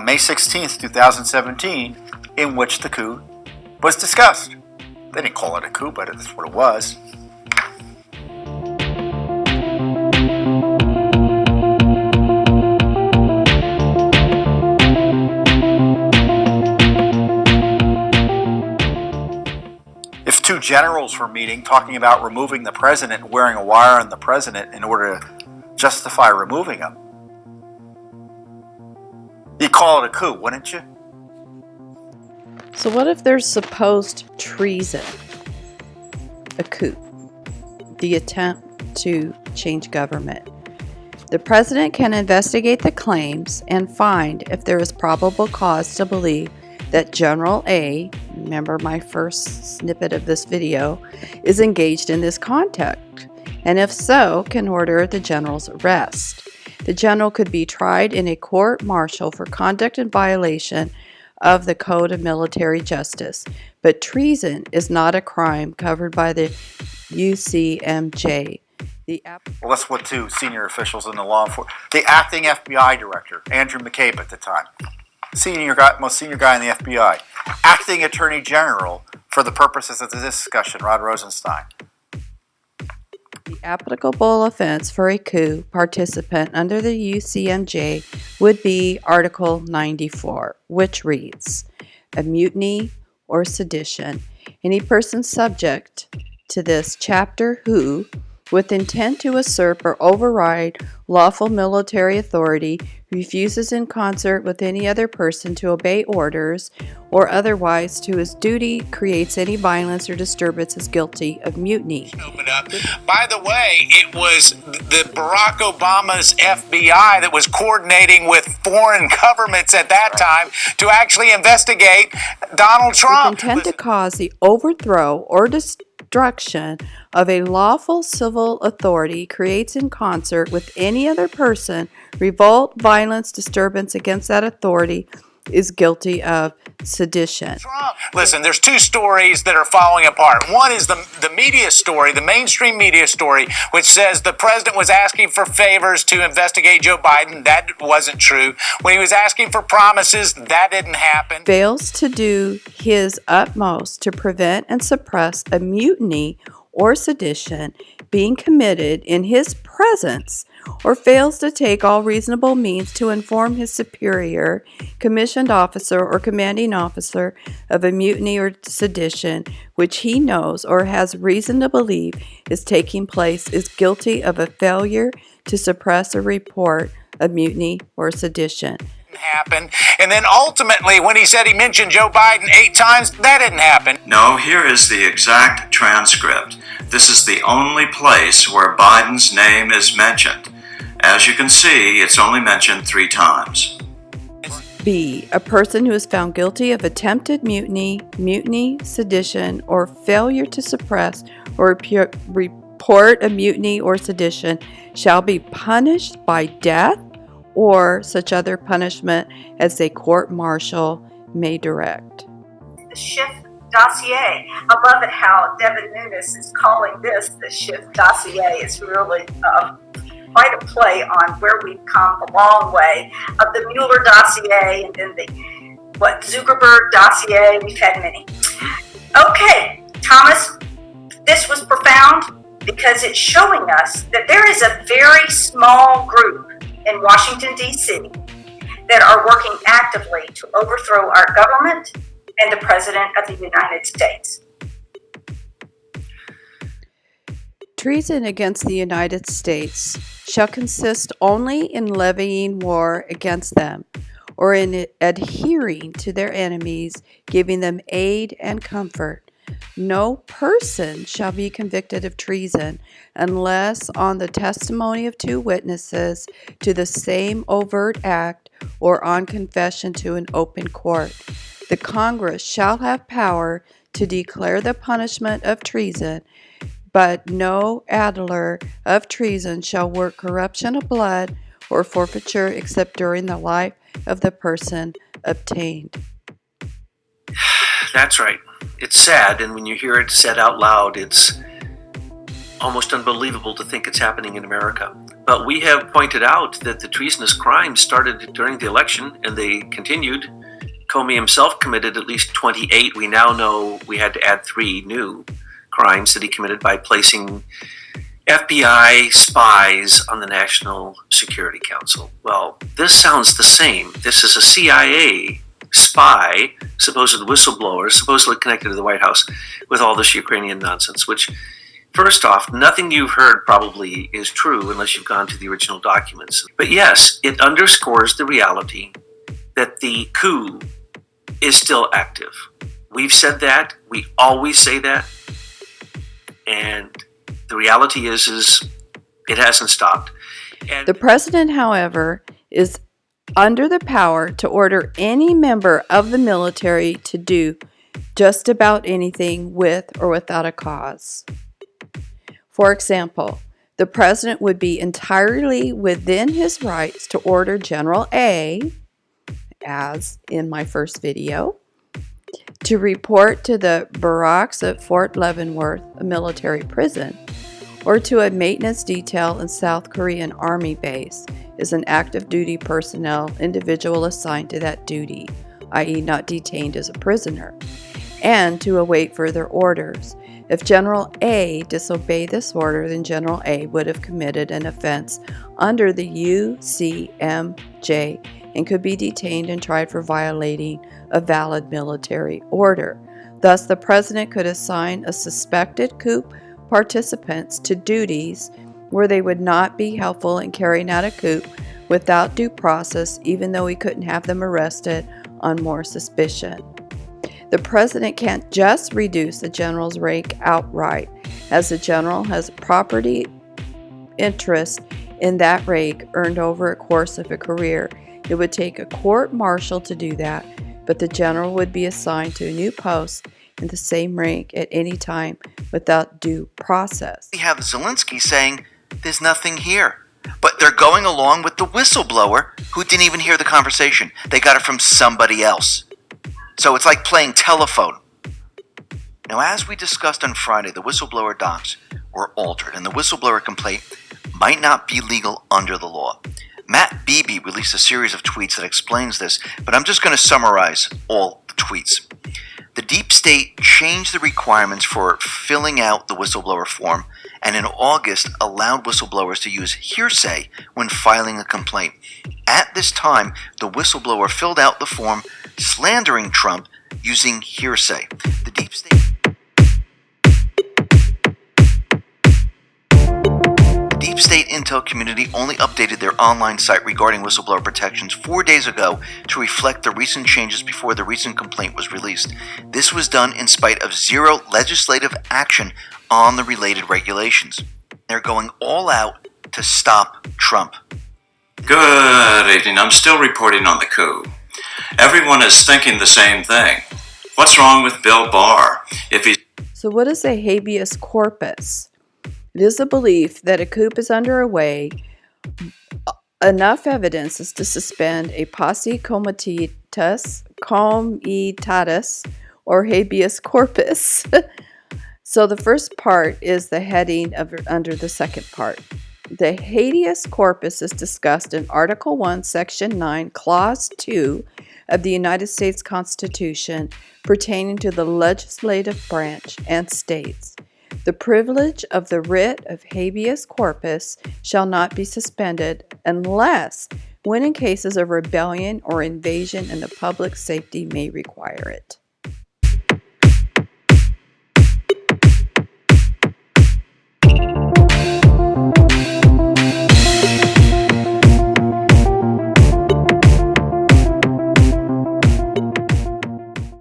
May 16th, 2017, in which the coup was discussed. They didn't call it a coup, but that's what it was. If two generals were meeting talking about removing the president, wearing a wire on the president in order to justify removing him, you'd call it a coup, wouldn't you? So what if there's supposed treason? A coup. The attempt to change government. The president can investigate the claims and find if there is probable cause to believe that General A, remember my first snippet of this video, is engaged in this conduct, and if so, can order the general's arrest. The general could be tried in a court-martial for conduct in violation of the Code of Military Justice, but treason is not a crime covered by the UCMJ. Well, that's what two senior officials in the law enforcement, the acting FBI director, Andrew McCabe at the time, most senior guy in the FBI, acting attorney general for the purposes of this discussion, Rod Rosenstein. The applicable offense for a coup participant under the UCMJ would be Article 94, which reads, a mutiny or sedition. Any person subject to this chapter who, with intent to usurp or override lawful military authority, refuses in concert with any other person to obey orders or otherwise to his duty, creates any violence or disturbance, is guilty of mutiny. By the way, it was the Barack Obama's FBI that was coordinating with foreign governments at that time to actually investigate Donald Trump. With intent to cause the overthrow or destruction of a lawful civil authority, creates in concert with any other person revolt, violence, disturbance against that authority, is guilty of sedition. Listen, there's two stories that are falling apart. One is the media story, the mainstream media story, which says the president was asking for favors to investigate Joe Biden. That wasn't true. When he was asking for promises, that didn't happen. Fails to do his utmost to prevent and suppress a mutiny or sedition being committed in his presence, or fails to take all reasonable means to inform his superior, commissioned officer, or commanding officer of a mutiny or sedition which he knows or has reason to believe is taking place, is guilty of a failure to suppress or report a mutiny or sedition. Happen. And then ultimately, when he said he mentioned Joe Biden 8 times, that didn't happen. No, here is the exact transcript. This is the only place where Biden's name is mentioned. As you can see, it's only mentioned 3 times. B. A person who is found guilty of attempted mutiny, mutiny, sedition, or failure to suppress or report a mutiny or sedition shall be punished by death or such other punishment as a court-martial may direct. The Schiff dossier. I love it how Devin Nunes is calling this the Schiff dossier. It's really quite a play on where we've come a long way. Of the Mueller dossier and then the Zuckerberg dossier. We've had many. Okay, Thomas, this was profound because it's showing us that there is a very small group in Washington, D.C. that are working actively to overthrow our government and the President of the United States. Treason against the United States shall consist only in levying war against them, or in adhering to their enemies, giving them aid and comfort. No person shall be convicted of treason unless on the testimony of 2 witnesses to the same overt act or on confession to an open court. The Congress shall have power to declare the punishment of treason, but no adder of treason shall work corruption of blood or forfeiture except during the life of the person obtained. That's right. It's sad, and when you hear it said out loud, it's almost unbelievable to think it's happening in America. But we have pointed out that the treasonous crimes started during the election and they continued. Comey himself committed at least 28. We now know we had to add 3 new crimes that he committed by placing FBI spies on the National Security Council. Well, this sounds the same. This is a CIA spy, supposed whistleblower, supposedly connected to the White House with all this Ukrainian nonsense, which, first off, nothing you've heard probably is true unless you've gone to the original documents. But yes, it underscores the reality that the coup is still active. We've said that. We always say that. And the reality is it hasn't stopped. And The president, however, is under the power to order any member of the military to do just about anything with or without a cause. For example, the president would be entirely within his rights to order General A, as in my first video, to report to the barracks at Fort Leavenworth, a military prison, or to a maintenance detail in South Korean Army base as an active duty personnel individual assigned to that duty, i.e. not detained as a prisoner, and to await further orders. If General A disobeyed this order, then General A would have committed an offense under the UCMJ and could be detained and tried for violating a valid military order. Thus, the president could assign a suspected coup participants to duties where they would not be helpful in carrying out a coup without due process, even though he couldn't have them arrested on more suspicion. The president can't just reduce the general's rank outright, as the general has property interest in that rank earned over a course of a career. It would take a court-martial to do that, but the general would be assigned to a new post in the same rank at any time without due process. We have Zelensky saying there's nothing here. But they're going along with the whistleblower who didn't even hear the conversation. They got it from somebody else. So it's like playing telephone. Now, as we discussed on Friday, the whistleblower docs were altered, and the whistleblower complaint might not be legal under the law. Matt Beebe released a series of tweets that explains this, but I'm just going to summarize all the tweets. The deep state changed the requirements for filling out the whistleblower form, and in August allowed whistleblowers to use hearsay when filing a complaint. At this time, the whistleblower filled out the form slandering Trump using hearsay. The deep state intel community only updated their online site regarding whistleblower protections 4 days ago to reflect the recent changes before the recent complaint was released. This was done in spite of zero legislative action on the related regulations. They're going all out to stop Trump. Good evening. I'm still reporting on the coup. Everyone is thinking the same thing. What's wrong with Bill Barr? So what is a habeas corpus? It is a belief that a coup is underway. Enough evidence is to suspend a posse comitatus or habeas corpus. So the first part is the heading under the second part. The habeas corpus is discussed in Article 1, Section 9, Clause 2 of the United States Constitution pertaining to the legislative branch and states, "The privilege of the writ of habeas corpus shall not be suspended unless when in cases of rebellion or invasion and the public safety may require it."